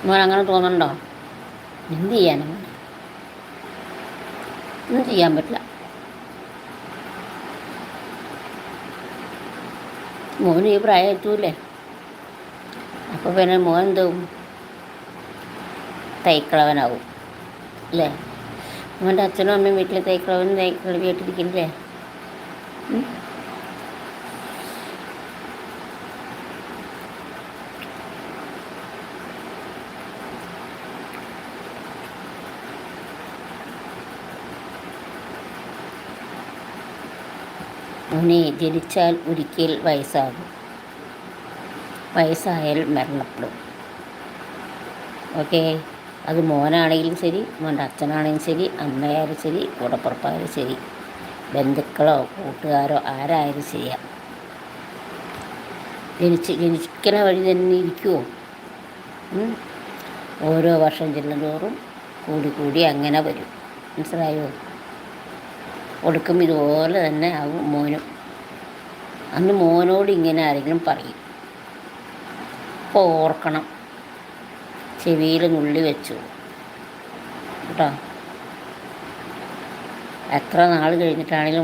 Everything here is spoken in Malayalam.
മോൻ അങ്ങനെ തോന്നുന്നുണ്ടോ? എന്ത് ചെയ്യാനാണ്? ഒന്നും ചെയ്യാൻ പറ്റില്ല. മോന് ഈ പ്രായം എത്തൂലേ? അപ്പോൾ പിന്നെ മോൻ എന്താവും? തൈക്കളവനാവും അല്ലേ? മോൻ്റെ അച്ഛനും അമ്മയും വീട്ടിൽ തൈക്കളവനും തൈക്കളവിയായിട്ടിരിക്കില്ലേ? മോനെ ജനിച്ചാൽ ഒരിക്കൽ വയസ്സാകും, വയസ്സായാൽ മരണപ്പെടും. ഓക്കെ, അത് മോനാണെങ്കിലും ശരി, മോൻ്റെ അച്ഛനാണെങ്കിലും ശരി, അമ്മയായാലും ശരി, കൂടപ്പുറപ്പായാലും ശരി, ബന്ധുക്കളോ കൂട്ടുകാരോ ആരായാലും ചെയ്യാം. ജനിക്കുന്ന വഴി തന്നെ ഇരിക്കുമോ? ഓരോ വർഷം ചെല്ലുന്തോറും കൂടി അങ്ങനെ വരും. മനസ്സിലായോ? ഒടുക്കം ഇതുപോലെ തന്നെ ആകും മോനും. അന്ന് മോനോട് ഇങ്ങനെ ആരെങ്കിലും പറയും, അപ്പോൾ ഓർക്കണം, ചെവിയിൽ നുള്ളി വെച്ചു കേട്ടോ. എത്ര നാൾ കഴിഞ്ഞിട്ടാണെങ്കിലും